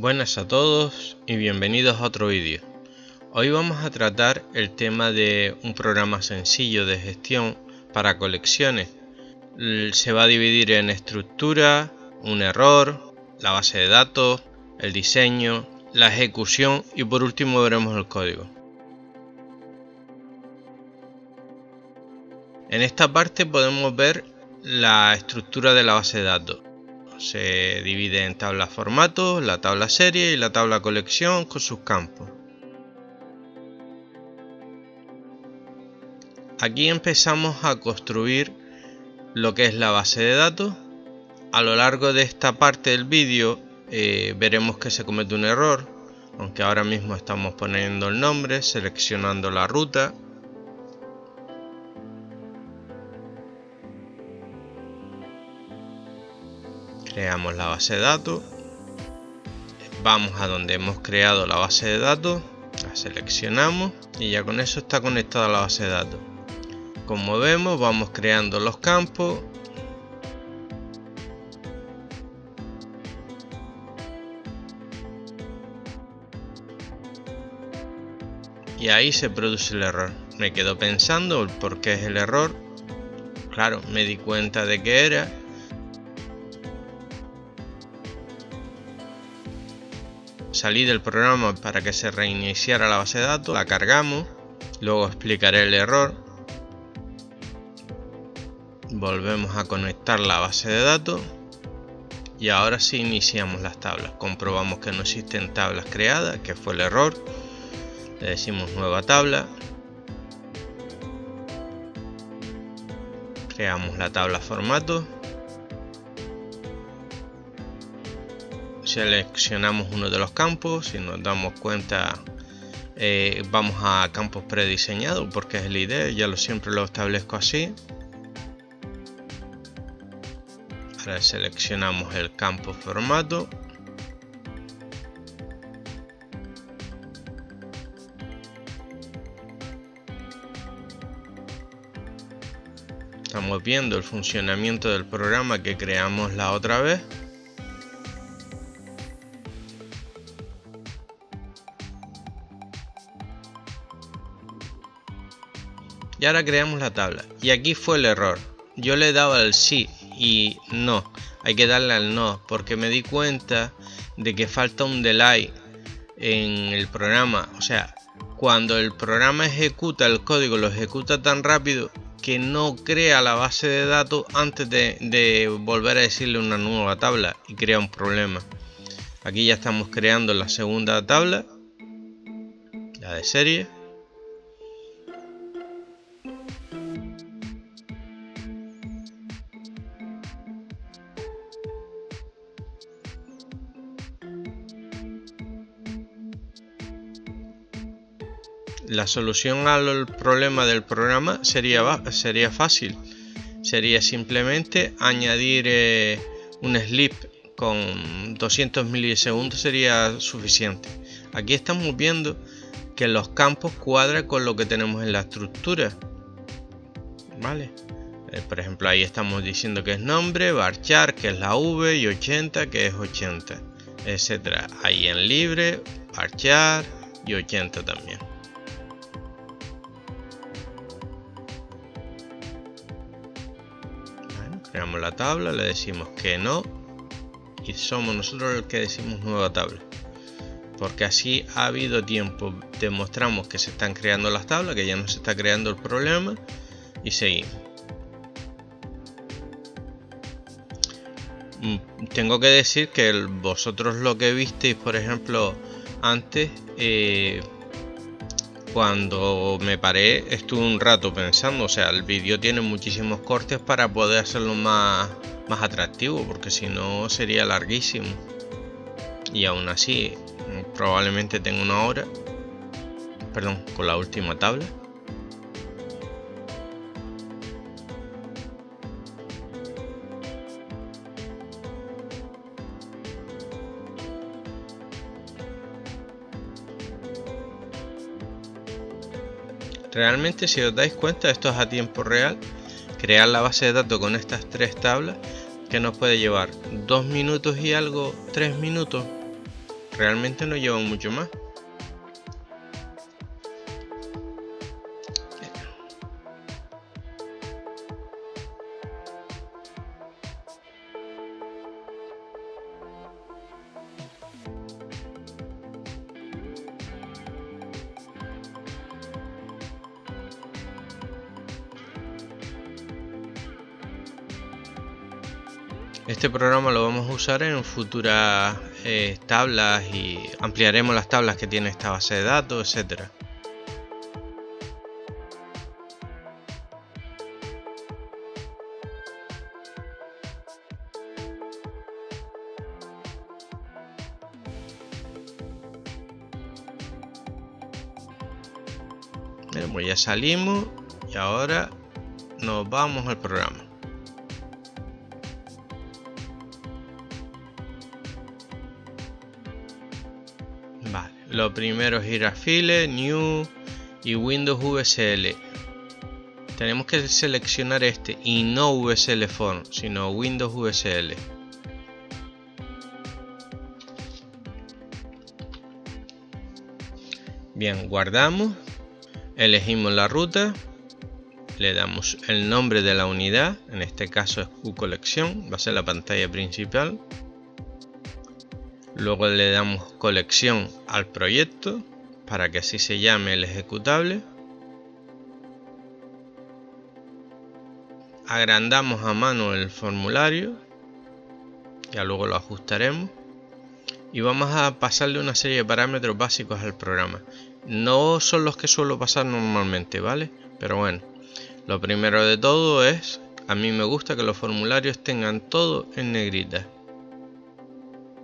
Buenas a todos y bienvenidos a otro vídeo. Hoy vamos a tratar el tema de un programa sencillo de gestión para colecciones. Se va a dividir en estructura, un error, la base de datos, el diseño, la ejecución y por último veremos el código. En esta parte podemos ver la estructura de la base de datos. Se divide en tabla formato, la tabla serie y la tabla colección con sus campos. Aquí empezamos a construir lo que es la base de datos. A lo largo de esta parte del vídeo veremos que se comete un error, aunque ahora mismo estamos poniendo el nombre, seleccionando la ruta. Creamos la base de datos, vamos a donde hemos creado la base de datos, la seleccionamos y ya con eso está conectada a la base de datos. Como vemos, vamos creando los campos. Y ahí se produce el error. Me quedo pensando por qué es el error. Claro, me di cuenta de que era. Salí del programa para que se reiniciara la base de datos, la cargamos, luego explicaré el error. Volvemos a conectar la base de datos y ahora sí iniciamos las tablas. Comprobamos que no existen tablas creadas, que fue el error. Le decimos nueva tabla. Creamos la tabla formato. Seleccionamos uno de los campos. Si nos damos cuenta, vamos a campos prediseñados porque es la idea. Ya siempre lo establezco así. Ahora seleccionamos el campo formato. Estamos viendo el funcionamiento del programa que creamos la otra vez. Y ahora creamos la tabla. Y aquí fue el error. Yo le daba el sí y no. Hay que darle al no porque me di cuenta de que falta un delay en el programa. O sea, cuando el programa ejecuta el código, lo ejecuta tan rápido que no crea la base de datos antes de volver a decirle una nueva tabla y crea un problema. Aquí ya estamos creando la segunda tabla, la de serie. La solución al problema del programa sería fácil. Sería simplemente añadir un sleep con 200 milisegundos sería suficiente. Aquí estamos viendo que los campos cuadran con lo que tenemos en la estructura. ¿Vale? Por ejemplo, ahí estamos diciendo que es nombre, varchar, que es la V, y 80, que es 80, etcétera. Ahí en libre, varchar y 80 también. Creamos la tabla, le decimos que no y somos nosotros los que decimos nueva tabla, porque así ha habido tiempo, demostramos que se están creando las tablas, que ya no se está creando el problema y seguimos. Tengo que decir que vosotros lo que visteis, por ejemplo, antes, cuando me paré estuve un rato pensando, o sea, el vídeo tiene muchísimos cortes para poder hacerlo más atractivo, porque si no sería larguísimo. Y aún así, probablemente tenga una hora, perdón, con la última tabla. Realmente, si os dais cuenta, esto es a tiempo real. Crear la base de datos con estas tres tablas que nos puede llevar 2 minutos y algo, 3 minutos. realmente no llevan mucho más. Este programa lo vamos a usar en futuras tablas y ampliaremos las tablas que tiene esta base de datos, etcétera. Pues ya salimos y ahora nos vamos al programa. Vale, lo primero es ir a File, New y Windows VSL. Tenemos que seleccionar este y no VSL Form, sino Windows VSL. Bien, guardamos, elegimos la ruta, le damos el nombre de la unidad, en este caso es QColección, va a ser la pantalla principal. Luego le damos colección al proyecto para que así se llame el ejecutable. Agrandamos a mano el formulario, ya luego lo ajustaremos. Y vamos a pasarle una serie de parámetros básicos al programa. No son los que suelo pasar normalmente, ¿vale? Pero bueno, lo primero de todo es, a mí me gusta que los formularios tengan todo en negrita.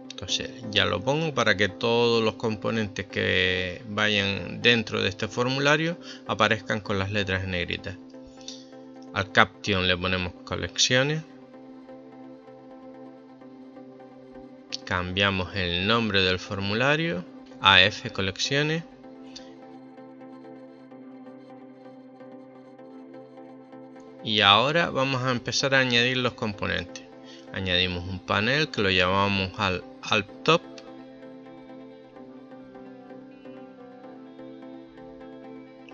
Entonces ya lo pongo para que todos los componentes que vayan dentro de este formulario aparezcan con las letras en negrita. Al caption le ponemos colecciones. Cambiamos el nombre del formulario a F colecciones. Y ahora vamos a empezar a añadir los componentes. Añadimos un panel que lo llamamos al top.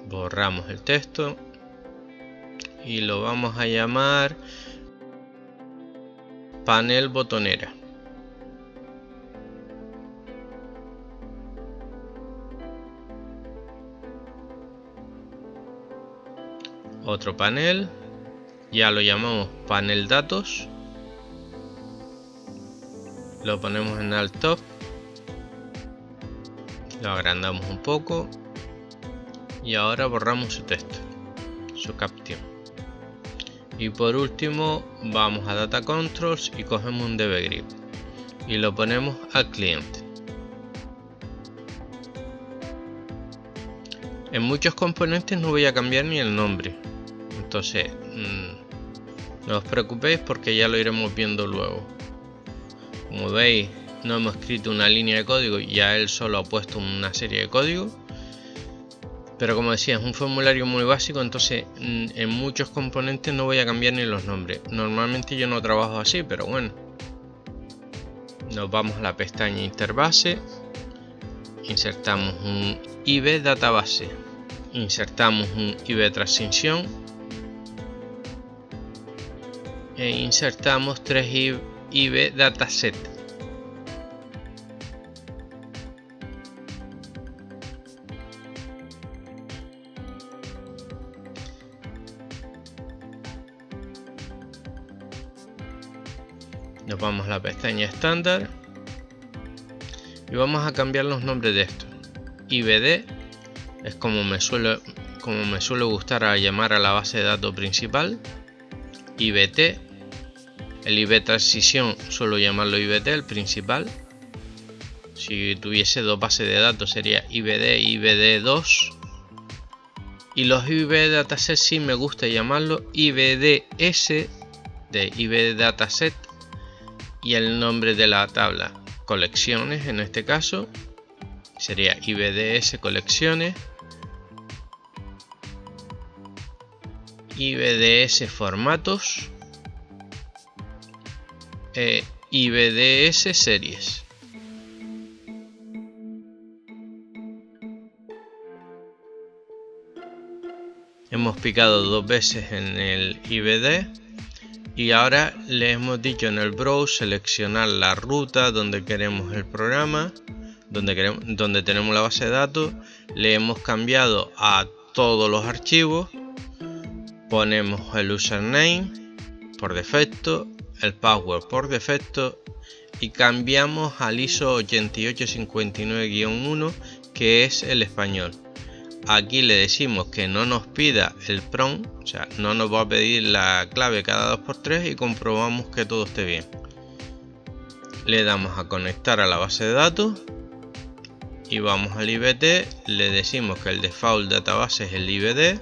Borramos el texto y lo vamos a llamar panel botonera. Otro panel, ya lo llamamos panel datos. Lo ponemos en alt top, lo agrandamos un poco y ahora borramos su texto, su caption. Y por último vamos a data controls y cogemos un dbGrid y lo ponemos al cliente. En muchos componentes no voy a cambiar ni el nombre, entonces no os preocupéis porque ya lo iremos viendo luego. Como veis, no hemos escrito una línea de código, ya él solo ha puesto una serie de código. Pero como decía, es un formulario muy básico, entonces en muchos componentes no voy a cambiar ni los nombres. Normalmente yo no trabajo así, pero bueno. Nos vamos a la pestaña Interbase, insertamos un IB Database, insertamos un IB Transición e insertamos 3 IB Dataset. Nos vamos a la pestaña estándar y vamos a cambiar los nombres de esto. IBD es como me suele gustar a llamar a la base de datos principal. IBT, el IB transición suelo llamarlo IBT, el principal. Si tuviese dos bases de datos sería IBD y IBD2. Y los IB dataset sí me gusta llamarlo IBDS de IB dataset y el nombre de la tabla colecciones, en este caso sería IBDS colecciones, IBDS formatos, IBDS series. Hemos picado 2 veces en el IBD y ahora le hemos dicho en el browse seleccionar la ruta donde queremos el programa, donde tenemos la base de datos. Le hemos cambiado a todos los archivos, ponemos el username por defecto, el password por defecto y cambiamos al ISO 8859-1, que es el español. Aquí le decimos que no nos pida el prompt, o sea, no nos va a pedir la clave cada 2×3 y comprobamos que todo esté bien. Le damos a conectar a la base de datos y vamos al IBT, le decimos que el default database es el IBD.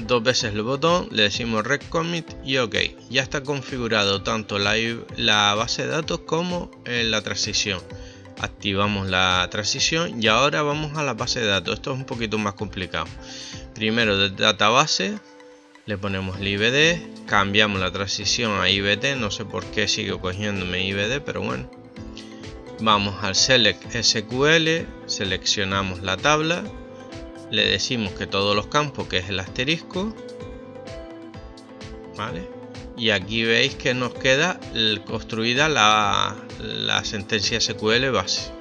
Dos veces el botón, le decimos Red Commit y OK. Ya está configurado tanto la base de datos como la transición. Activamos la transición y ahora vamos a la base de datos. Esto es un poquito más complicado. Primero de database le ponemos el IBD, cambiamos la transición a IBT, no sé por qué sigo cogiéndome IBD, pero bueno. Vamos al Select SQL, seleccionamos la tabla. Le decimos que todos los campos, que es el asterisco, ¿vale? Y aquí veis que nos queda construida la sentencia SQL base.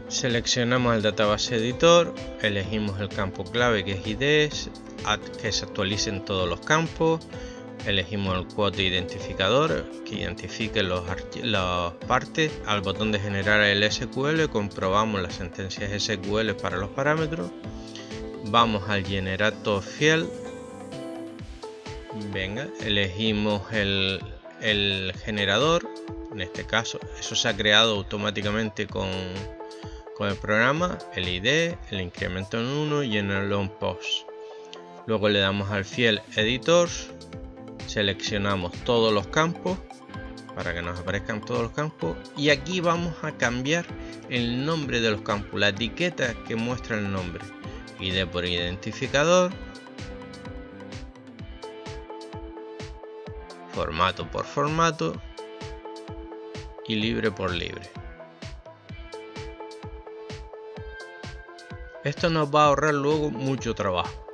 Seleccionamos el database editor, elegimos el campo clave que es ID, que se actualicen todos los campos, elegimos el quote identificador que identifique las partes. Al botón de generar el SQL comprobamos las sentencias SQL para los parámetros. Vamos al generator field. Venga, elegimos el generador. En este caso eso se ha creado automáticamente con el programa, el ID, el incremento en 1 y en el on post. Luego le damos al field editor. Seleccionamos todos los campos para que nos aparezcan todos los campos y aquí vamos a cambiar el nombre de los campos, la etiqueta que muestra el nombre, ID por identificador, formato por formato y libre por libre. Esto nos va a ahorrar luego mucho trabajo.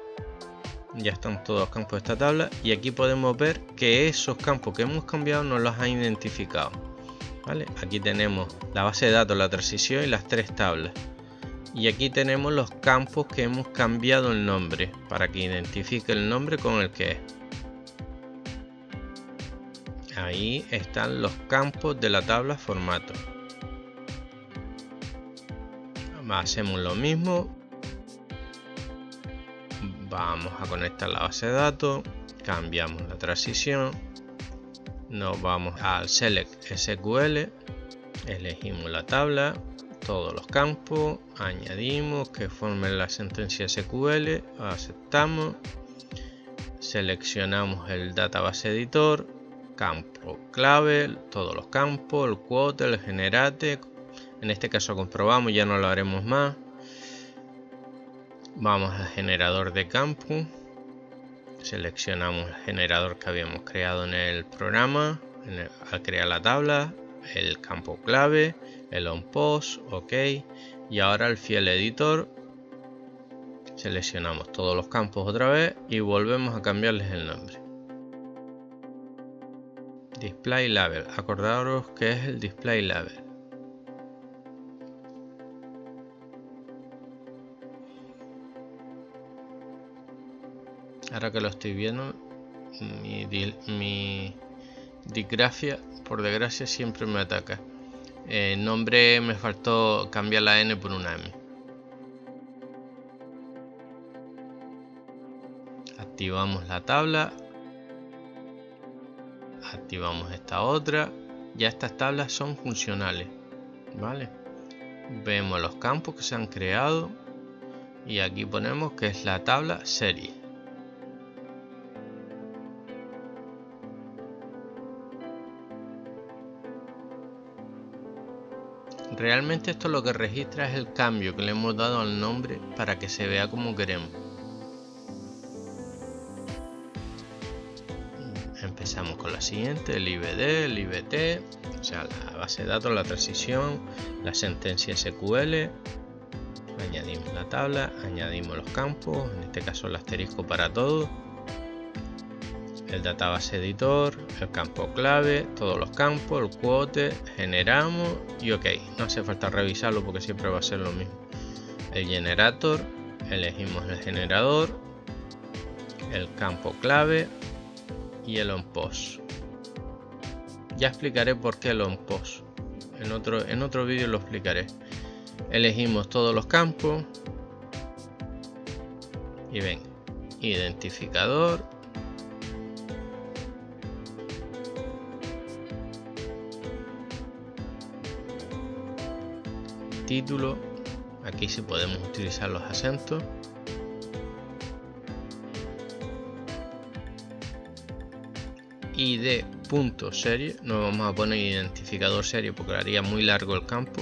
Ya están todos los campos de esta tabla y aquí podemos ver que esos campos que hemos cambiado nos los ha identificado, ¿vale? Aquí tenemos la base de datos, la transición y las 3 tablas. Y aquí tenemos los campos que hemos cambiado el nombre para que identifique el nombre con el que es. Ahí están los campos de la tabla formato. Hacemos lo mismo. Vamos a conectar la base de datos, cambiamos la transición, nos vamos al Select SQL, elegimos la tabla, todos los campos, añadimos que formen la sentencia SQL, aceptamos, seleccionamos el database editor, campo clave, todos los campos, el quote, el generate. En este caso comprobamos, ya no lo haremos más. Vamos al generador de campo, seleccionamos el generador que habíamos creado en el programa al crear la tabla, el campo clave, el on post, OK, y ahora el field editor. Seleccionamos todos los campos otra vez y volvemos a cambiarles el nombre. Display label, acordaros que es el display label. Ahora que lo estoy viendo, mi disgrafia, por desgracia, siempre me ataca. Nombre, me faltó cambiar la N por una M. Activamos la tabla. Activamos esta otra. Ya estas tablas son funcionales, ¿vale? Vemos los campos que se han creado. Y aquí ponemos que es la tabla serie. Realmente esto lo que registra es el cambio que le hemos dado al nombre para que se vea como queremos. Empezamos con la siguiente, el IBD, el IBT, o sea, la base de datos, la transición, la sentencia SQL. Añadimos la tabla, añadimos los campos, en este caso el asterisco para todo, el database editor, el campo clave, todos los campos, el quote, generamos y ok, no hace falta revisarlo porque siempre va a ser lo mismo. El generator, elegimos el generador, el campo clave y el onPost. Ya explicaré por qué el onPost, en otro vídeo lo explicaré. Elegimos todos los campos y ven, identificador, título, aquí sí podemos utilizar los acentos, id.serie, no vamos a poner identificador serie porque haría muy largo el campo,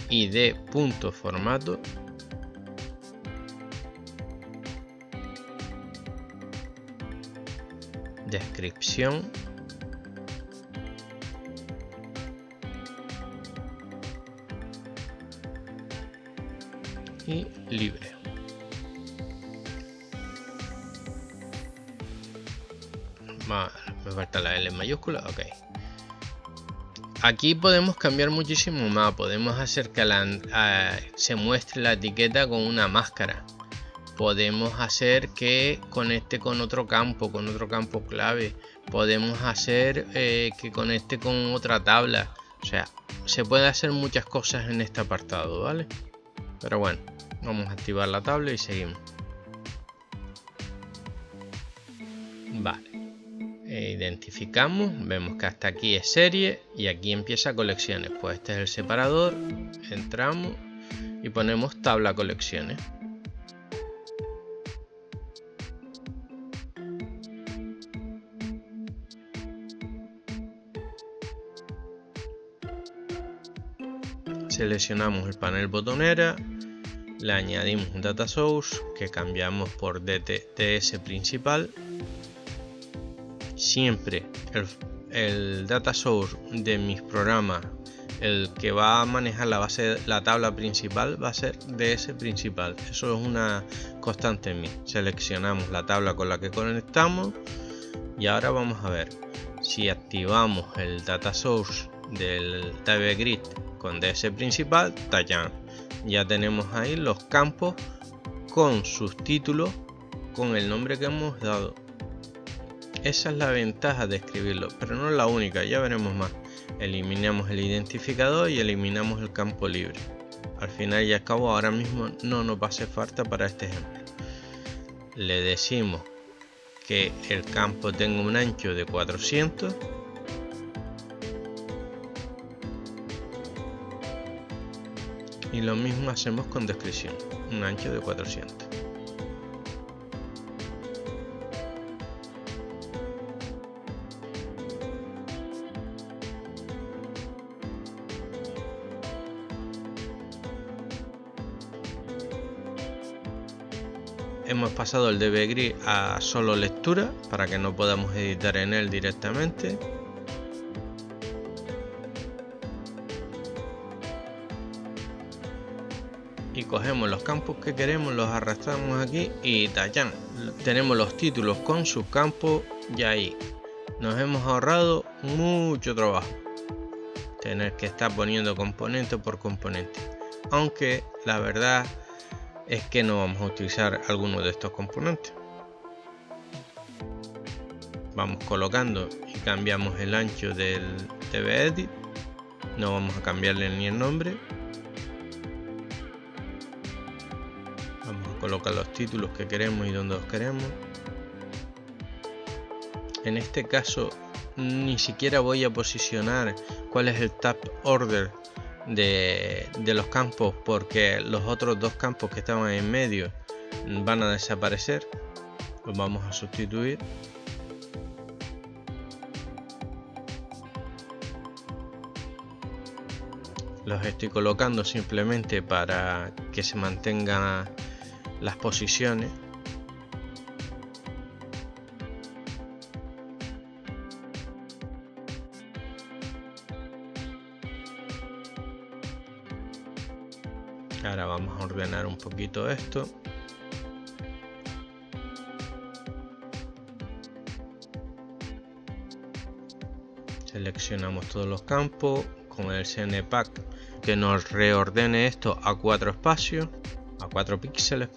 id.formato, descripción, y libre. Me falta la L mayúscula, ok. Aquí podemos cambiar muchísimo más, podemos hacer que se muestre la etiqueta con una máscara. Podemos hacer que conecte con otro campo clave. Podemos hacer que conecte con otra tabla. O sea, se puede hacer muchas cosas en este apartado, ¿vale? Pero bueno, vamos a activar la tabla y seguimos. Vale. Identificamos, vemos que hasta aquí es serie y aquí empieza colecciones. Pues este es el separador, entramos y ponemos tabla colecciones. Seleccionamos el panel botonera, le añadimos un data source que cambiamos por DTS principal. Siempre el data source de mis programas, el que va a manejar la tabla principal, va a ser DS principal. Eso es una constante en mí. Seleccionamos la tabla con la que conectamos y ahora vamos a ver si activamos el data source del DB Grid con DS principal. Ya tenemos ahí los campos con sus títulos con el nombre que hemos dado. Esa es la ventaja de escribirlo, pero no es la única, ya veremos más. Eliminamos el identificador y eliminamos el campo libre. Al final y al cabo ahora mismo no nos va a hacer falta para este ejemplo. Le decimos que el campo tenga un ancho de 400. Y lo mismo hacemos con descripción, un ancho de 400. Hemos pasado el DB Grid a solo lectura para que no podamos editar en él directamente. Y cogemos los campos que queremos, los arrastramos aquí y ¡tachán! Tenemos los títulos con sus campos y ahí nos hemos ahorrado mucho trabajo. Tener que estar poniendo componente por componente. Aunque la verdad es que no vamos a utilizar alguno de estos componentes. Vamos colocando y cambiamos el ancho del DBEdit. No vamos a cambiarle ni el nombre. Vamos a colocar los títulos que queremos y donde los queremos. En este caso ni siquiera voy a posicionar cuál es el tab order de los campos, porque los otros dos campos que estaban en medio van a desaparecer. Los vamos a sustituir. Los estoy colocando simplemente para que se mantengan las posiciones. Ahora vamos a ordenar un poquito esto. Seleccionamos todos los campos con el CNPack que nos reordene esto a 4 espacios, a 4 píxeles.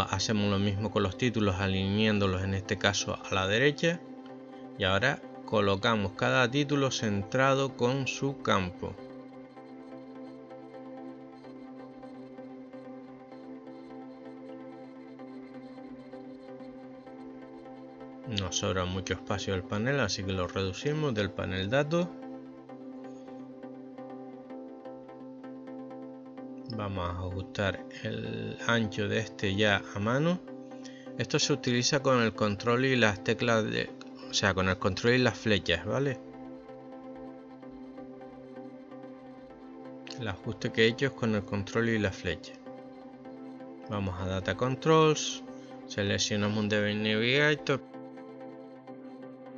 Hacemos lo mismo con los títulos, alineándolos en este caso a la derecha, y ahora colocamos cada título centrado con su campo. Nos sobra mucho espacio del panel, así que lo reducimos del panel datos. Vamos a ajustar el ancho de este ya a mano. Esto se utiliza con el control y las teclas o sea, con el control y las flechas, ¿vale? El ajuste que he hecho es con el control y las flechas. Vamos a Data Controls, seleccionamos un DB Navigator,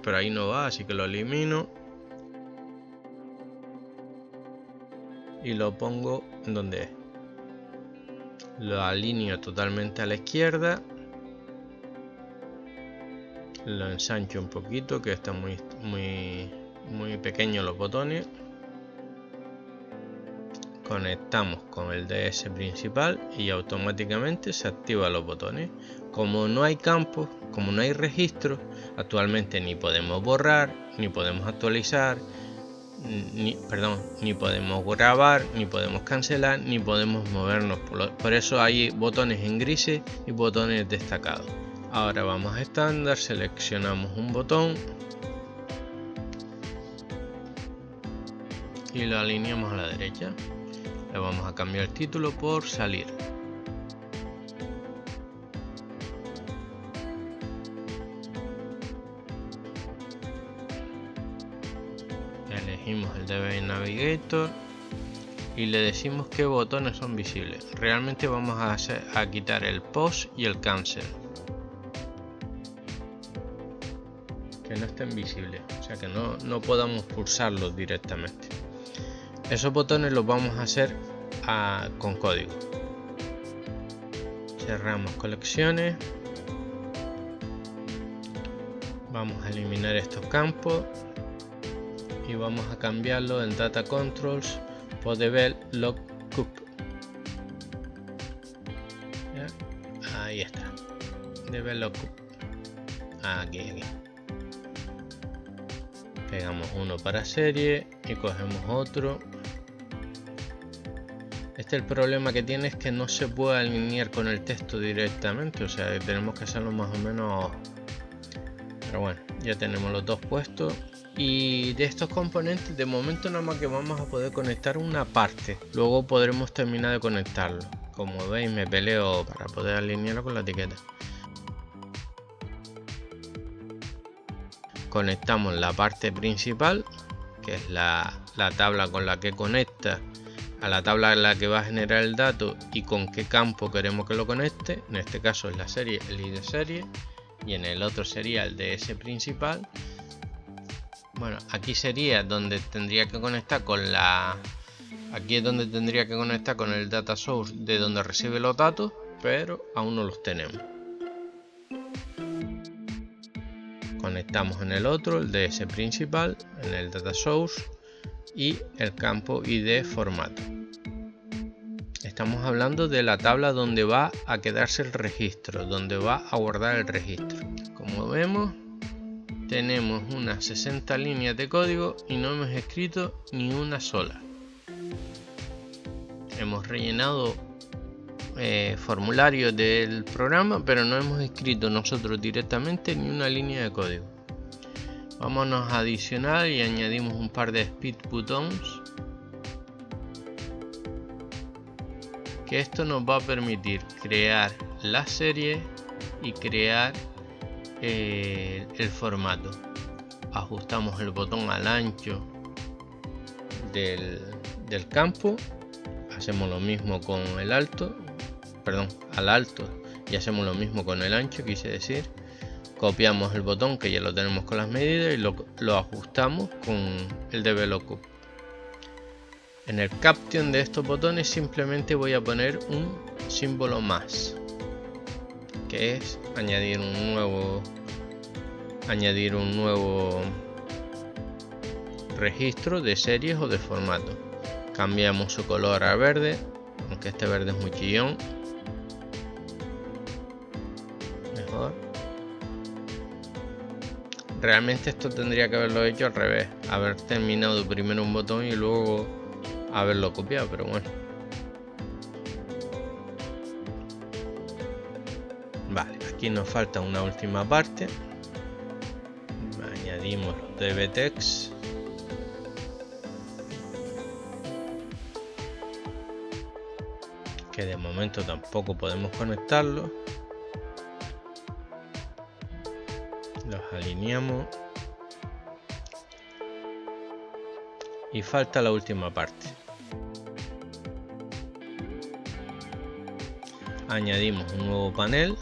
pero ahí no va, así que lo elimino y lo pongo donde es. Lo alineo totalmente a la izquierda, lo ensancho un poquito, que están muy pequeños los botones. Conectamos con el DS principal y automáticamente se activan los botones. Como no hay campos, como no hay registros, actualmente ni podemos borrar, ni podemos actualizar, ni podemos grabar, ni podemos cancelar, ni podemos movernos. Por eso hay botones en grises y botones destacados. Ahora vamos a estándar, seleccionamos un botón y lo alineamos a la derecha. Le vamos a cambiar el título por salir. Elegimos el DB Navigator y le decimos qué botones son visibles. Realmente vamos a quitar el Pause y el Cancel, que no estén visibles, o sea que no podamos pulsarlos directamente. Esos botones los vamos a hacer con código. Cerramos colecciones. Vamos a eliminar estos campos y vamos a cambiarlo en Data Controls por DB Lookup. Ahí está. DB Lookup. Aquí. Pegamos uno para serie y cogemos otro. El problema que tiene es que no se puede alinear con el texto directamente, o sea, tenemos que hacerlo más o menos. Pero bueno, ya tenemos los dos puestos. Y de estos componentes de momento nada más que vamos a poder conectar una parte, luego podremos terminar de conectarlo. Como veis, me peleo para poder alinearlo con la etiqueta. Conectamos la parte principal, que es la tabla con la que conecta a la tabla en la que va a generar el dato y con qué campo queremos que lo conecte. En este caso es la serie, el ID serie, y en el otro sería el DS principal. Bueno, aquí sería donde tendría que conectar con aquí es donde tendría que conectar con el data source de donde recibe los datos, pero aún no los tenemos. Conectamos en el otro, el DS principal, en el data source y el campo ID formato. Estamos hablando de la tabla donde va a quedarse el registro, donde va a guardar el registro. Como vemos, tenemos unas 60 líneas de código y no hemos escrito ni una sola. Hemos rellenado formulario del programa, pero no hemos escrito nosotros directamente ni una línea de código. Vámonos a adicionar y añadimos un par de speed buttons, que esto nos va a permitir crear la serie y crear el formato. Ajustamos el botón al ancho del campo, hacemos lo mismo con el alto, al alto, y hacemos lo mismo con el ancho, quise decir. Copiamos el botón que ya lo tenemos con las medidas y lo ajustamos con el DB-Lookup. En el caption de estos botones simplemente voy a poner un símbolo más, que es añadir un nuevo registro de series o de formato. Cambiamos su color a verde, aunque este verde es muy chillón. Mejor. Realmente esto tendría que haberlo hecho al revés, haber terminado primero un botón y luego haberlo copiado, pero bueno. Vale, aquí nos falta una última parte. Añadimos los DB-Text. Que de momento tampoco podemos conectarlos. Los alineamos. Y falta la última parte. Añadimos un nuevo panel.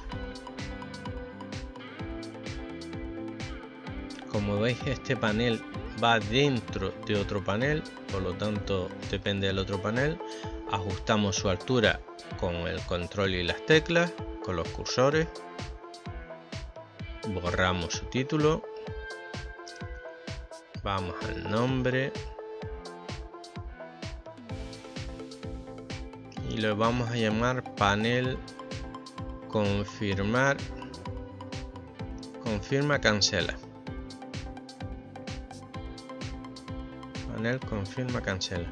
Como veis, este panel va dentro de otro panel, por lo tanto depende del otro panel. Ajustamos su altura con el control y las teclas, con los cursores. Borramos su título. Vamos al nombre. Y lo vamos a llamar panel confirmar. Confirma, cancela. Panel confirma, cancela.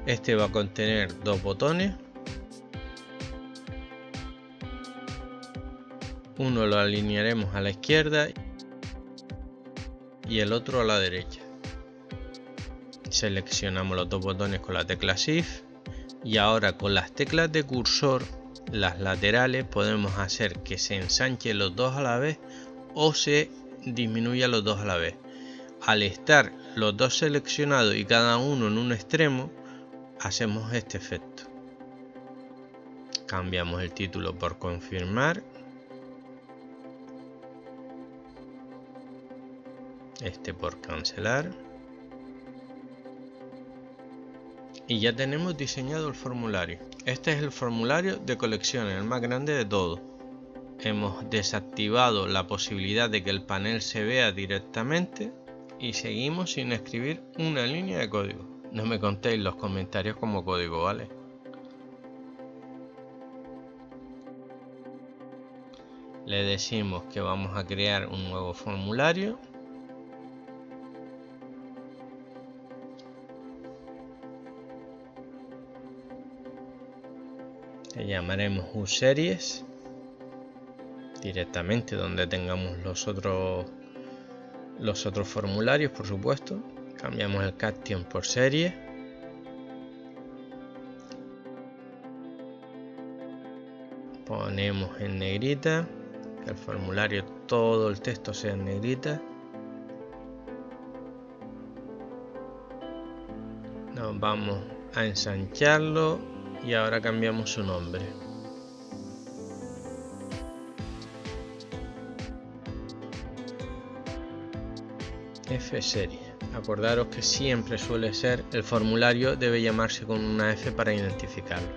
Este va a contener dos botones. Uno lo alinearemos a la izquierda y el otro a la derecha. Seleccionamos los dos botones con la tecla Shift y ahora con las teclas de cursor, las laterales, podemos hacer que se ensanchen los dos a la vez o se disminuya los dos a la vez. Al estar los dos seleccionados y cada uno en un extremo, hacemos este efecto. Cambiamos el título por confirmar. Este por cancelar. Y ya tenemos diseñado el formulario. Este es el formulario de colecciones, el más grande de todos. Hemos desactivado la posibilidad de que el panel se vea directamente y seguimos sin escribir una línea de código. No me contéis los comentarios como código, ¿vale? Le decimos que vamos a crear un nuevo formulario. Le llamaremos useries. Directamente donde tengamos los otros formularios, por supuesto. Cambiamos el caption por serie. Ponemos en negrita. Que el formulario, todo el texto sea en negrita. Nos vamos a ensancharlo y ahora cambiamos su nombre. F-serie. Acordaros que siempre suele ser, el formulario debe llamarse con una F para identificarlo.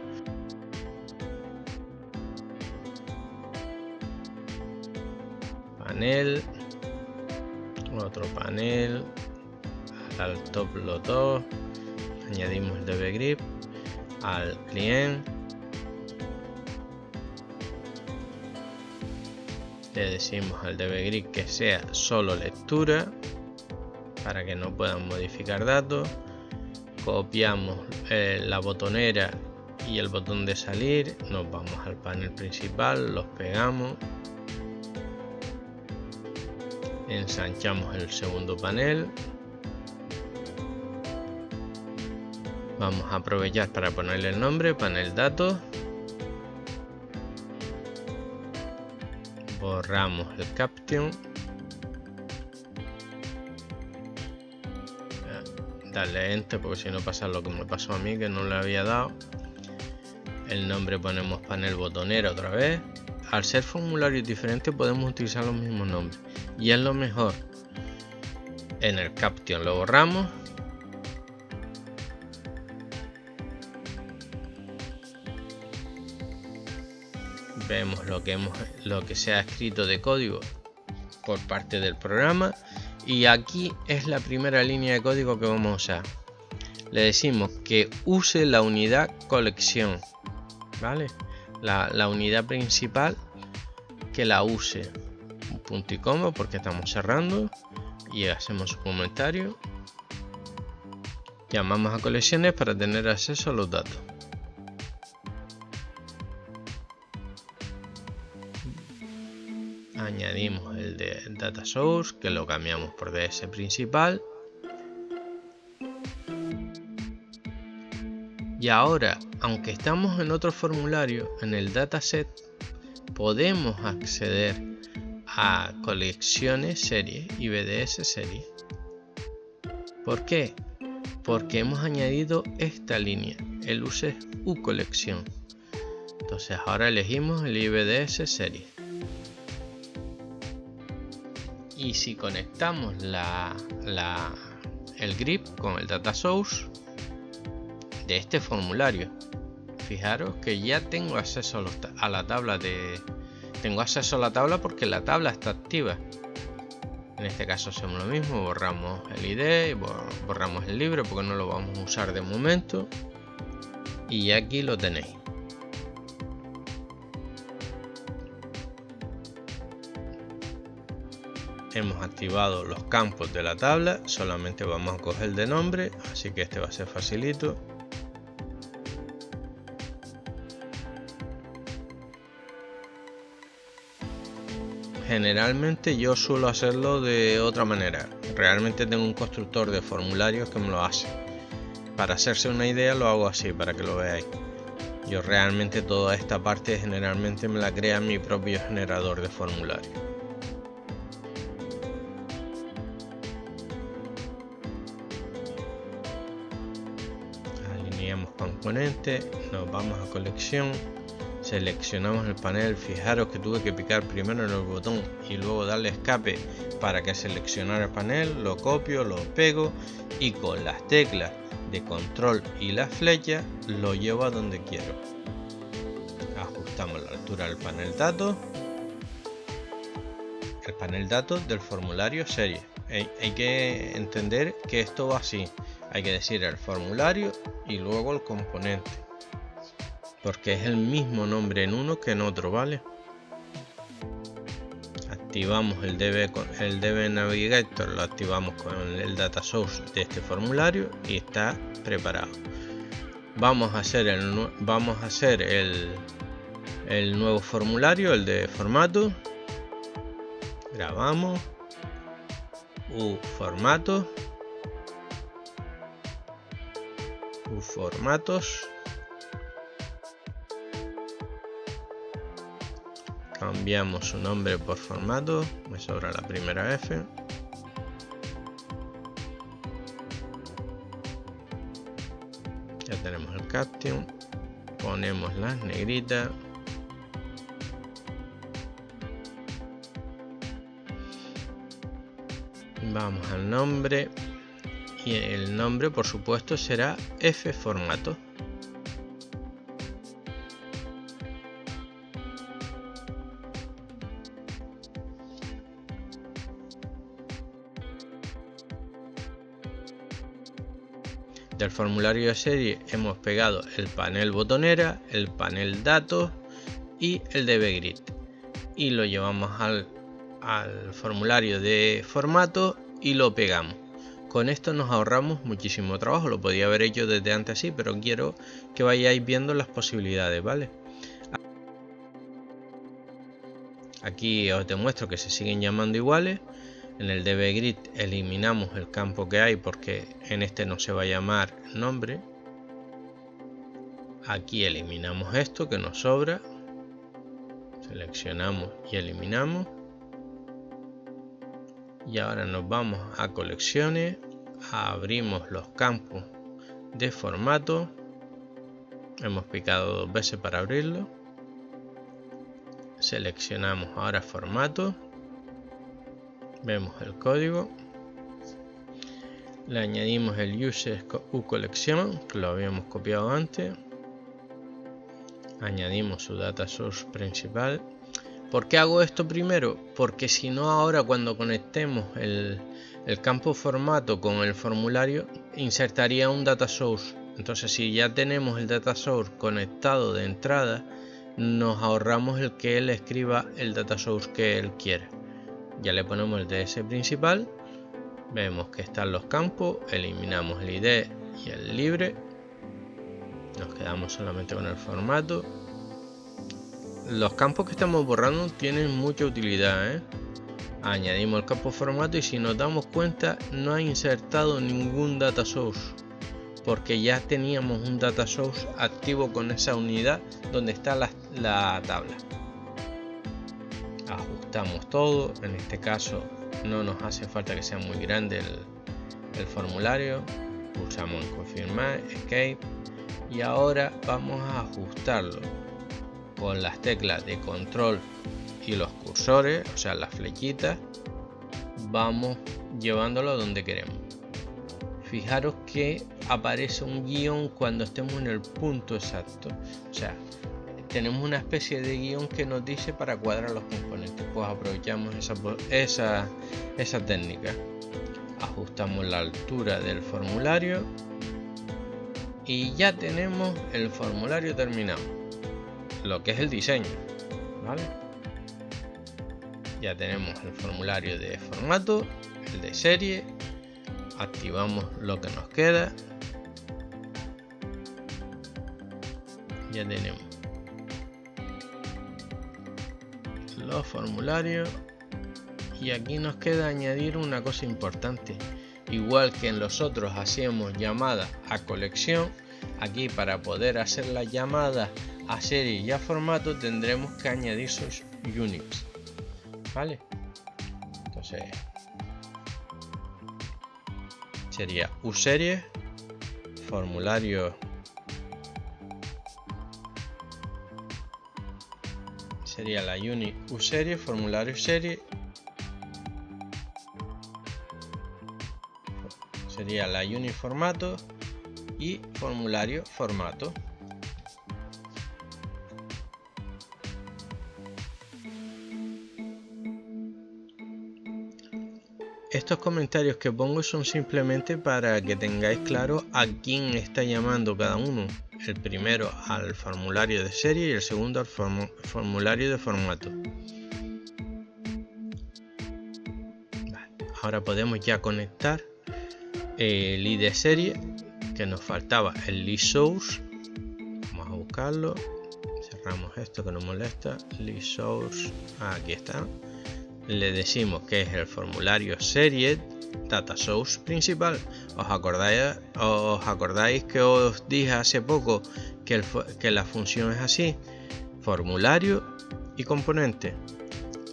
Panel, otro panel, al top los dos, añadimos el DB-Grip, al cliente, le decimos al DB-Grip que sea solo lectura, para que no puedan modificar datos. Copiamos la botonera y el botón de salir, nos vamos al panel principal, los pegamos, ensanchamos el segundo panel. Vamos a aprovechar para ponerle el nombre, panel datos. Borramos el caption. darle enter porque si no pasa lo que me pasó a mí, que no le había dado. El nombre ponemos panel botonera otra vez. Al ser formularios diferentes podemos utilizar los mismos nombres y es lo mejor. En el Caption lo borramos. Vemos lo que se ha escrito de código por parte del programa y aquí es la primera línea de código que vamos a usar. Le decimos que use la unidad colección, ¿vale? La unidad principal, que la use. Un punto y coma porque estamos cerrando y hacemos un comentario. Llamamos a colecciones para tener acceso a los datos. Añadimos el de data source, que lo cambiamos por ds principal. Y ahora, aunque estamos en otro formulario, en el dataset, podemos acceder a colecciones serie y BDS serie. ¿Por qué? Porque hemos añadido esta línea, el use uColección. Entonces ahora elegimos el IBDS serie. Y si conectamos el grip con el data source de este formulario, fijaros que ya tengo acceso a la tabla tengo acceso a la tabla porque la tabla está activa. En este caso hacemos lo mismo, borramos el ID, borramos el libre porque no lo vamos a usar de momento y aquí lo tenéis. Hemos activado los campos de la tabla, solamente vamos a coger el de nombre, así que este va a ser facilito. Generalmente yo suelo hacerlo de otra manera. Realmente tengo un constructor de formularios que me lo hace. Para hacerse una idea lo hago así, para que lo veáis. Yo realmente toda esta parte generalmente me la crea mi propio generador de formularios. Alineamos componente, nos vamos a colección. Seleccionamos el panel, fijaros que tuve que picar primero en el botón y luego darle escape para que seleccionara el panel, lo copio, lo pego y con las teclas de control y la flecha lo llevo a donde quiero. Ajustamos la altura del panel datos, el panel datos del formulario serie. Hay que entender que esto va así, hay que decir el formulario y luego el componente, porque es el mismo nombre en uno que en otro, ¿vale? Activamos el DB Navigator, lo activamos con el data source de este formulario y está preparado. Vamos a hacer el nuevo formulario, el de formato. Grabamos formatos. Cambiamos su nombre por formato, me sobra la primera F. Ya tenemos el caption, ponemos las negritas. Vamos al nombre y el nombre por supuesto será F formato. Del formulario de serie hemos pegado el panel botonera, el panel datos y el DB Grid y lo llevamos al formulario de formato y lo pegamos. Con esto nos ahorramos muchísimo trabajo, lo podía haber hecho desde antes así, pero quiero que vayáis viendo las posibilidades, ¿vale? Aquí os demuestro que se siguen llamando iguales. En el DB Grid eliminamos el campo que hay porque en este no se va a llamar nombre. Aquí eliminamos esto que nos sobra. Seleccionamos y eliminamos. Y ahora nos vamos a colecciones, abrimos los campos de formato, hemos picado 2 veces para abrirlo, seleccionamos ahora formato, vemos el código, le añadimos el uses uCollection que lo habíamos copiado antes, añadimos su data source principal. ¿Por qué hago esto primero? Porque si no, ahora cuando conectemos el campo formato con el formulario, insertaría un data source. Entonces, si ya tenemos el data source conectado de entrada, nos ahorramos el que él escriba el data source que él quiere. Ya le ponemos el DS principal, vemos que están los campos, eliminamos el ID y el libre, nos quedamos solamente con el formato. Los campos que estamos borrando tienen mucha utilidad, Añadimos el campo formato y si nos damos cuenta no ha insertado ningún data source, porque ya teníamos un data source activo con esa unidad donde está la tabla. Ajustamos todo, en este caso no nos hace falta que sea muy grande el formulario, pulsamos en confirmar, escape, y ahora vamos a ajustarlo con las teclas de control y los cursores, o sea las flechitas, vamos llevándolo donde queremos. Fijaros que aparece un guión cuando estemos en el punto exacto, o sea, tenemos una especie de guión que nos dice para cuadrar los componentes. Pues aprovechamos esa técnica, ajustamos la altura del formulario y ya tenemos el formulario terminado, lo que es el diseño, ¿vale? Ya tenemos el formulario de formato, el de serie, activamos lo que nos queda, ya tenemos los formularios y aquí nos queda añadir una cosa importante. Igual que en los otros hacíamos llamada a colección, aquí para poder hacer la llamada a serie y a formato tendremos que añadir sus units, ¿vale? Entonces sería userie, formulario sería la unit userie, formulario serie, sería la unit formato y formulario formato. Estos comentarios que pongo son simplemente para que tengáis claro a quién está llamando cada uno. El primero al formulario de serie y el segundo al formulario de formato. Vale. Ahora podemos ya conectar el ID serie, que nos faltaba el list source. Vamos a buscarlo, cerramos esto que nos molesta, list source, aquí está. Le decimos que es el formulario serie data source principal. ¿Os acordáis que os dije hace poco que la función es así? Formulario y componente.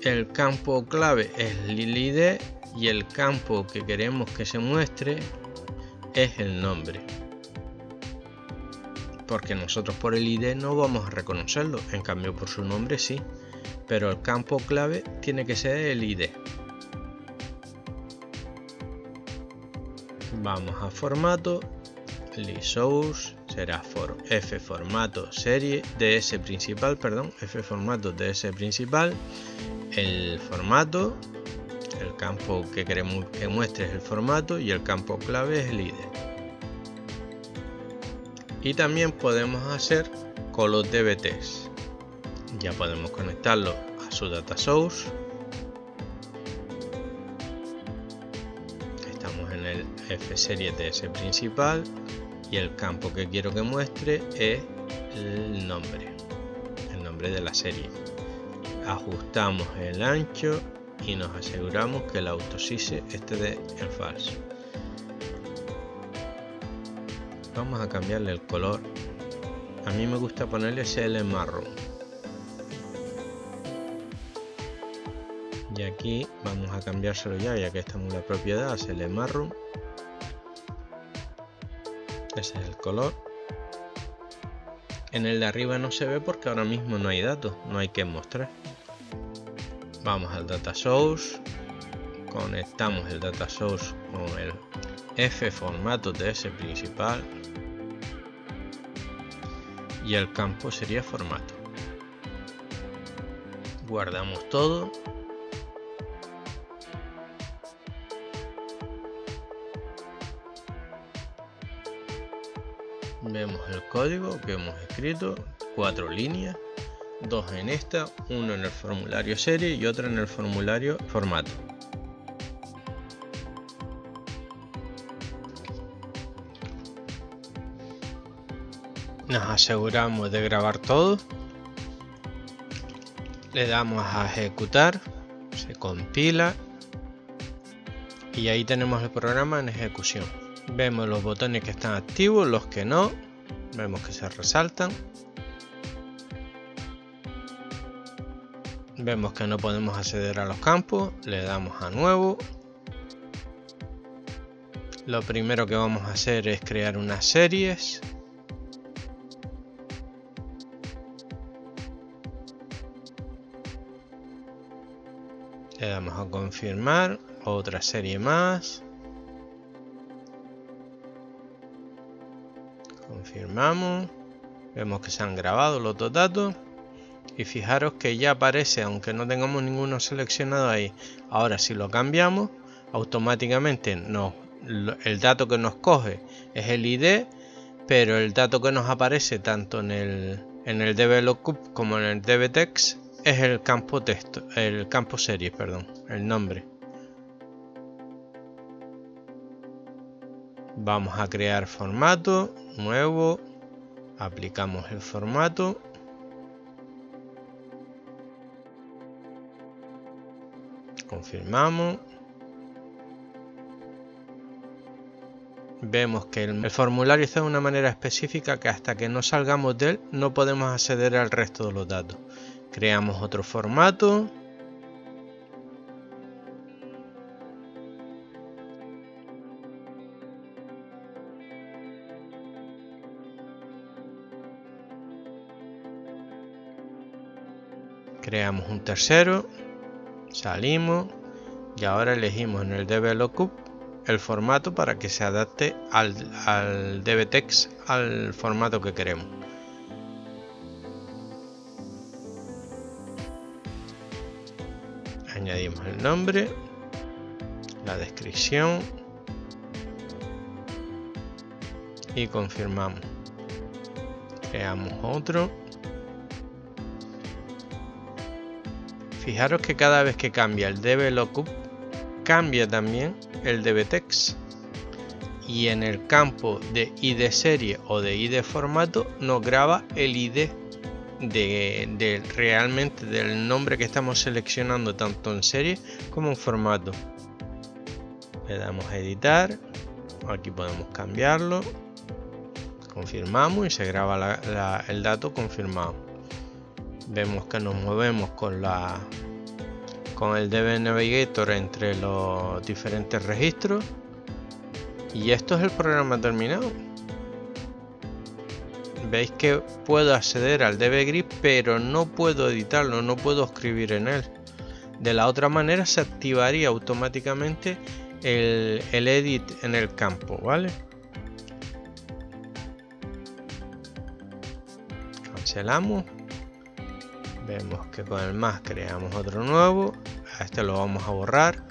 El campo clave es el ID y el campo que queremos que se muestre es el nombre. Porque nosotros por el ID no vamos a reconocerlo, en cambio por su nombre sí. Pero el campo clave tiene que ser el ID. Vamos a formato, list source será f formato serie ds principal, f formato ds principal, el formato, el campo que queremos que muestre es el formato y el campo clave es el ID. Y también podemos hacer color dbts. Ya podemos conectarlo a su data source. Estamos en el fserie ds principal y el campo que quiero que muestre es el nombre de la serie. Ajustamos el ancho y nos aseguramos que el autosise esté en falso. Vamos a cambiarle el color. A mí me gusta ponerle CL marrón. Y aquí vamos a cambiárselo ya que estamos en la propiedad, CL marrón. Ese es el color. En el de arriba no se ve porque ahora mismo no hay datos, no hay que mostrar. Vamos al data source, conectamos el data source con el F formato TS principal y el campo sería formato. Guardamos todo. Vemos el código que hemos escrito, 4 líneas, 2 en esta, 1 en el formulario serie y otra en el formulario formato. Nos aseguramos de grabar todo, le damos a ejecutar, se compila y ahí tenemos el programa en ejecución. Vemos los botones que están activos, los que no, vemos que se resaltan. Vemos que no podemos acceder a los campos, le damos a nuevo. Lo primero que vamos a hacer es crear unas series. Le damos a confirmar, otra serie más. Confirmamos, vemos que se han grabado los dos datos y fijaros que ya aparece, aunque no tengamos ninguno seleccionado ahí. Ahora si lo cambiamos, automáticamente el dato que nos coge es el ID, pero el dato que nos aparece tanto en el dblookup como en el dbtext es el campo texto, el campo series, perdón, el nombre. Vamos a crear formato nuevo, aplicamos el formato, confirmamos, vemos que el formulario está de una manera específica que hasta que no salgamos de él no podemos acceder al resto de los datos. Creamos otro formato. Creamos un tercero, salimos y ahora elegimos en el dblookup el formato para que se adapte al dbtext, al formato que queremos. Añadimos el nombre, la descripción y confirmamos. Creamos otro. Fijaros que cada vez que cambia el dblookup, cambia también el dbtext. Y en el campo de id serie o de id formato nos graba el id realmente del nombre que estamos seleccionando tanto en serie como en formato. Le damos a editar. Aquí podemos cambiarlo. Confirmamos y se graba el dato confirmado. Vemos que nos movemos con el DB Navigator entre los diferentes registros y esto es el programa terminado. Veis que puedo acceder al dbgrid pero no puedo editarlo, no puedo escribir en él. De la otra manera se activaría automáticamente el edit en el campo, ¿vale? Cancelamos. Vemos que con el más creamos otro nuevo. A este lo vamos a borrar.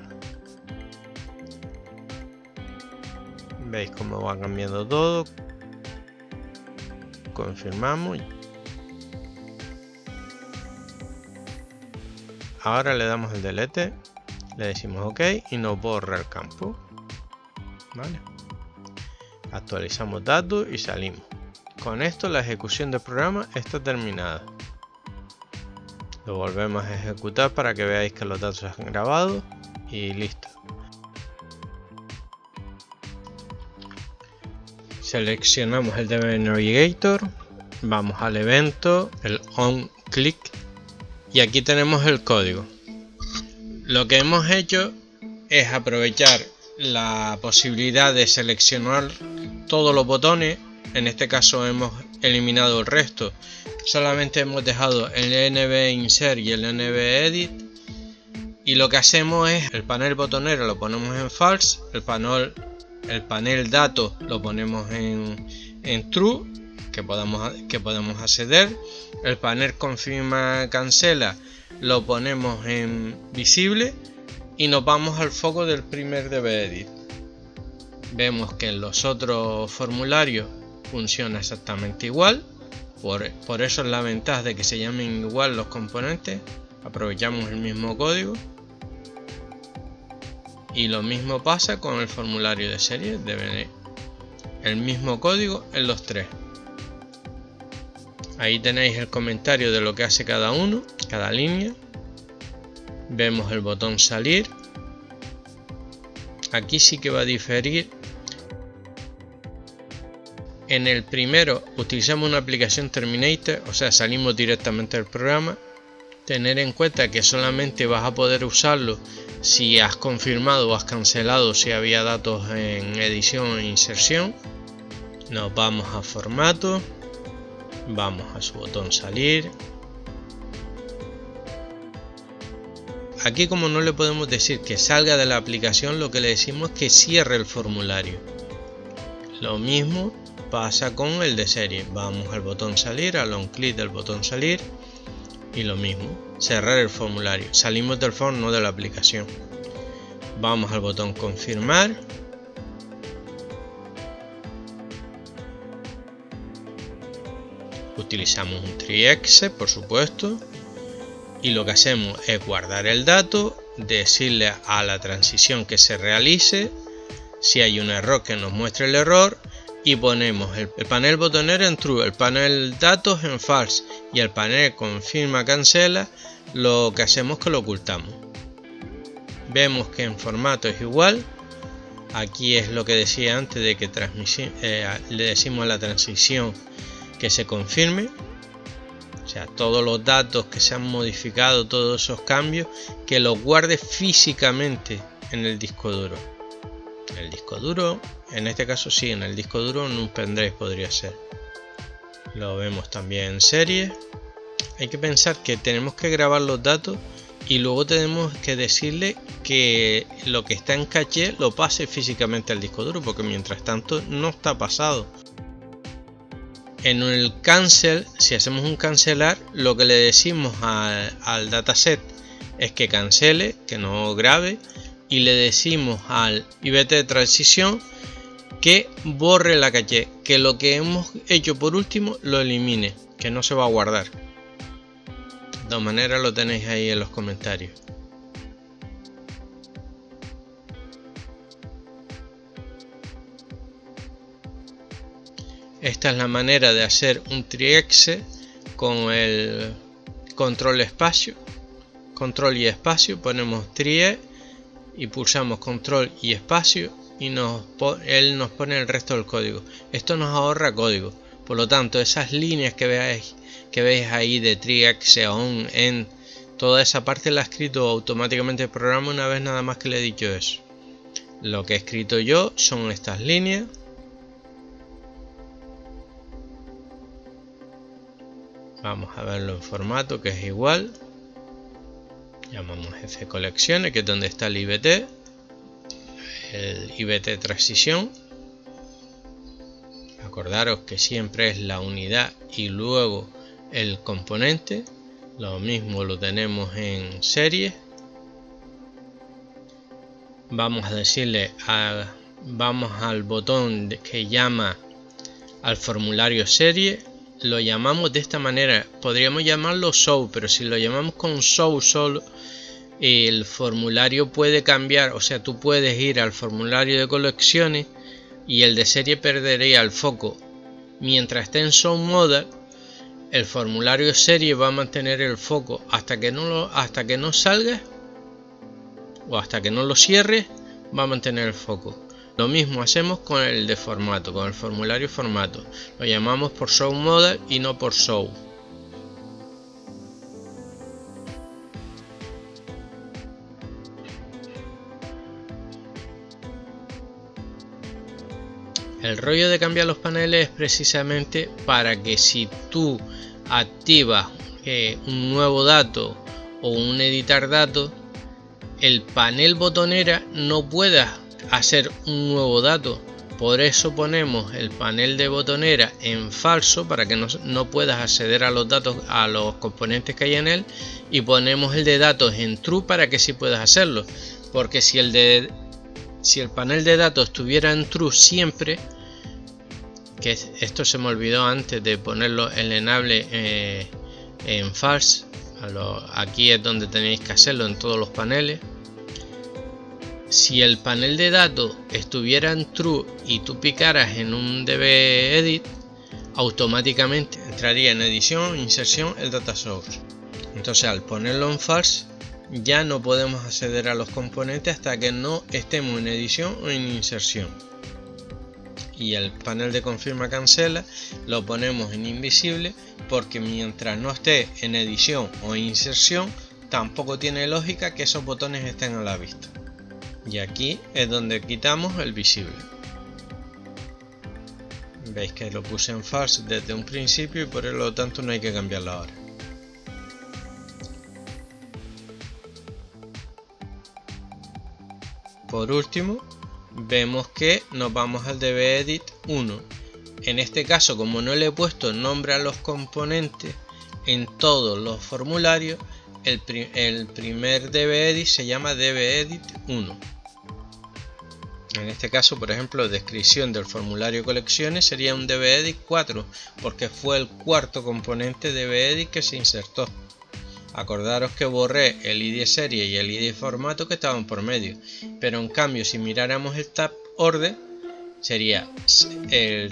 Veis cómo va cambiando todo. Confirmamos. Ahora le damos el delete. Le decimos OK y nos borra el campo. ¿Vale? Actualizamos datos y salimos. Con esto la ejecución del programa está terminada. Lo volvemos a ejecutar para que veáis que los datos se han grabado y listo. Seleccionamos el DB Navigator, vamos al evento, el onClick y aquí tenemos el código. Lo que hemos hecho es aprovechar la posibilidad de seleccionar todos los botones. En este caso hemos eliminado el resto, solamente hemos dejado el NV Insert y el NV Edit, y lo que hacemos es el panel botonero lo ponemos en false, el panel datos lo ponemos en true, que podamos acceder, el panel confirma cancela lo ponemos en visible y nos vamos al foco del primer DB Edit. Vemos que en los otros formularios funciona exactamente igual, por eso es la ventaja de que se llamen igual los componentes. Aprovechamos el mismo código y lo mismo pasa con el formulario de serie, debe el mismo código en los tres. Ahí tenéis el comentario de lo que hace cada uno, cada línea. Vemos el botón salir. Aquí sí que va a diferir. En el primero utilizamos una aplicación Terminator, o sea, salimos directamente del programa. Tener en cuenta que solamente vas a poder usarlo si has confirmado o has cancelado si había datos en edición e inserción. Nos vamos a formato, vamos a su botón salir. Aquí, como no le podemos decir que salga de la aplicación, lo que le decimos es que cierre el formulario. Lo mismo pasa con el de serie. Vamos al botón salir, al on click del botón salir, y lo mismo, cerrar el formulario. Salimos del form, no de la aplicación. Vamos al botón confirmar. Utilizamos un triexe, por supuesto, y lo que hacemos es guardar el dato, decirle a la transición que se realice, si hay un error que nos muestre el error, y ponemos el panel botonero en true, el panel datos en false y el panel confirma cancela. Lo que hacemos es que lo ocultamos. Vemos que en formato es igual. Aquí es lo que decía antes de que le decimos a la transición que se confirme, o sea, todos los datos que se han modificado, todos esos cambios, que los guarde físicamente en el disco duro. El disco duro, en este caso sí, en el disco duro en un pendrive podría ser. Lo vemos también en serie. Hay que pensar que tenemos que grabar los datos y luego tenemos que decirle que lo que está en caché lo pase físicamente al disco duro, porque mientras tanto no está pasado. En el cancel, si hacemos un cancelar, lo que le decimos al dataset es que cancele, que no grabe, y le decimos al IBT de transición que borre la caché, que lo que hemos hecho por último lo elimine, que no se va a guardar. De todas maneras lo tenéis ahí en los comentarios. Esta es la manera de hacer un triexe con el control espacio, control y espacio. Ponemos trie y pulsamos control y espacio y él nos pone el resto del código. Esto nos ahorra código, por lo tanto esas líneas que veis ahí de triexe, on, end, toda esa parte la ha escrito automáticamente el programa una vez nada más que le he dicho eso. Lo que he escrito yo son estas líneas. Vamos a verlo en formato, que es igual. Llamamos F colecciones, que es donde está el IBT transición. Acordaros que siempre es la unidad y luego el componente. Lo mismo lo tenemos en serie. Vamos a decirle vamos al botón que llama al formulario serie. Lo llamamos de esta manera. Podríamos llamarlo show, pero si lo llamamos con show solo, el formulario puede cambiar. O sea, tú puedes ir al formulario de colecciones y el de serie perdería el foco. Mientras esté en show mode, el formulario serie va a mantener el foco hasta que no salga o hasta que no lo cierre, va a mantener el foco. Lo mismo hacemos con el de formato, con el formulario formato. Lo llamamos por show mode y no por show. El rollo de cambiar los paneles es precisamente para que si tú activas un nuevo dato o un editar datos, el panel botonera no pueda hacer un nuevo dato. Por eso ponemos el panel de botonera en falso, para que no puedas acceder a los datos, a los componentes que hay en él, y ponemos el de datos en true para que sí puedas hacerlo. Porque si el panel de datos estuviera en true siempre, que esto se me olvidó antes de ponerlo el enable en false, aquí es donde tenéis que hacerlo en todos los paneles. Si el panel de datos estuviera en true y tú picaras en un db edit, automáticamente entraría en edición, inserción, el data source. Entonces al ponerlo en false ya no podemos acceder a los componentes hasta que no estemos en edición o en inserción. Y el panel de confirma cancela lo ponemos en invisible, porque mientras no esté en edición o inserción tampoco tiene lógica que esos botones estén a la vista. Y aquí es donde quitamos el visible. Veis que lo puse en false desde un principio y por lo tanto no hay que cambiarlo ahora. Por último, vemos que nos vamos al dbEdit 1. En este caso, como no le he puesto nombre a los componentes en todos los formularios, el primer dbEdit se llama dbEdit 1. En este caso, por ejemplo, descripción del formulario colecciones sería un dbEdit 4, porque fue el cuarto componente dbEdit que se insertó. Acordaros que borré el id serie y el id formato que estaban por medio, pero en cambio si miráramos el tab order sería el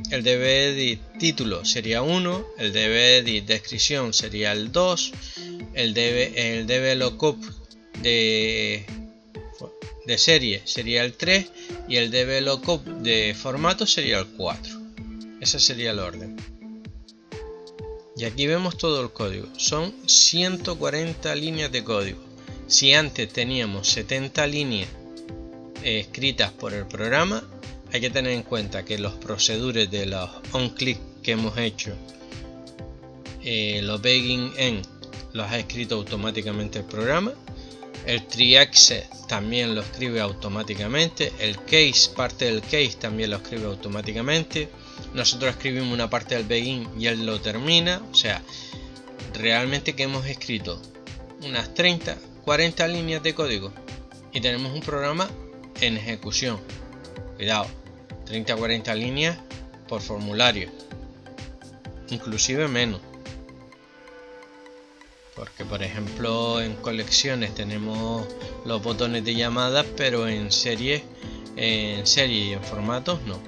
dbEdit título sería 1, el dbEdit descripción sería el 2, el dblookup de serie sería el 3 y el dblookup de formato sería el 4. Ese sería el orden. Y aquí vemos todo el código, son 140 líneas de código. Si antes teníamos 70 líneas escritas por el programa, hay que tener en cuenta que los procedures de los onClick que hemos hecho, los begin end los ha escrito automáticamente el programa, el tree-access también lo escribe automáticamente, el case, parte del case también lo escribe automáticamente. Nosotros escribimos una parte del begin y él lo termina. O sea, realmente que hemos escrito unas 30-40 líneas de código y tenemos un programa en ejecución. Cuidado, 30-40 líneas por formulario, inclusive menos, porque por ejemplo en colecciones tenemos los botones de llamadas, pero en serie y en formatos no.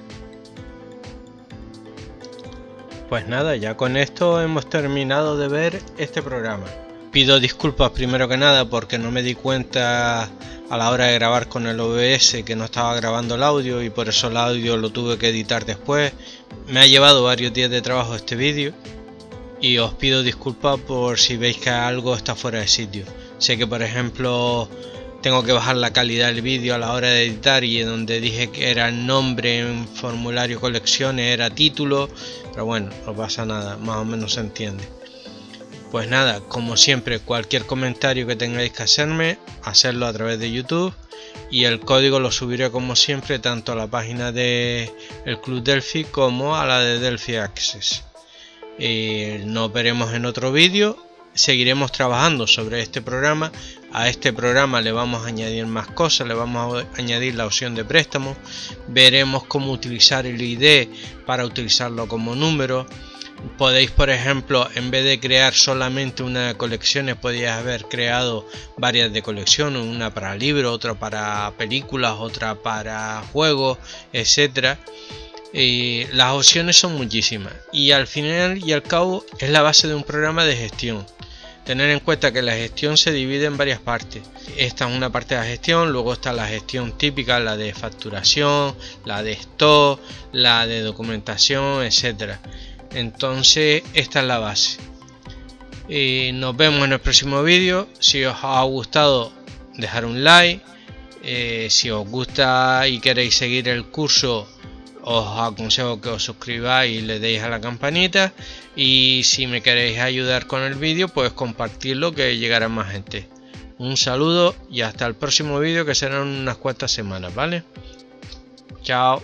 Pues nada, ya con esto hemos terminado de ver este programa. Pido disculpas primero que nada porque no me di cuenta a la hora de grabar con el OBS que no estaba grabando el audio, y por eso el audio lo tuve que editar después. Me ha llevado varios días de trabajo este vídeo y os pido disculpas por si veis que algo está fuera de sitio. Sé que por ejemplo tengo que bajar la calidad del vídeo a la hora de editar, y donde dije que era el nombre en formulario colecciones era título, pero bueno, no pasa nada, más o menos se entiende. Pues nada, como siempre, cualquier comentario que tengáis que hacerme, hacerlo a través de YouTube, y el código lo subiré como siempre tanto a la página de el Club Delphi como a la de Delphi Access. Nos veremos en otro vídeo. Seguiremos trabajando sobre este programa. A este programa le vamos a añadir más cosas, le vamos a añadir la opción de préstamo, veremos cómo utilizar el ID para utilizarlo como número. Podéis, por ejemplo, en vez de crear solamente una de colecciones, podéis haber creado varias de colecciones, una para libros, otra para películas, otra para juegos, etcétera. Las opciones son muchísimas y al final y al cabo es la base de un programa de gestión. Tener en cuenta que la gestión se divide en varias partes. Esta es una parte de la gestión, luego está la gestión típica, la de facturación, la de stock, la de documentación, etcétera. Entonces esta es la base. Nos vemos en el próximo vídeo. Si os ha gustado, dejar un like, Si os gusta y queréis seguir el curso, os aconsejo que os suscribáis y le deis a la campanita, y si me queréis ayudar con el vídeo, pues compartirlo, que llegará más gente. Un saludo y hasta el próximo vídeo, que será en unas cuantas semanas, ¿vale? Chao.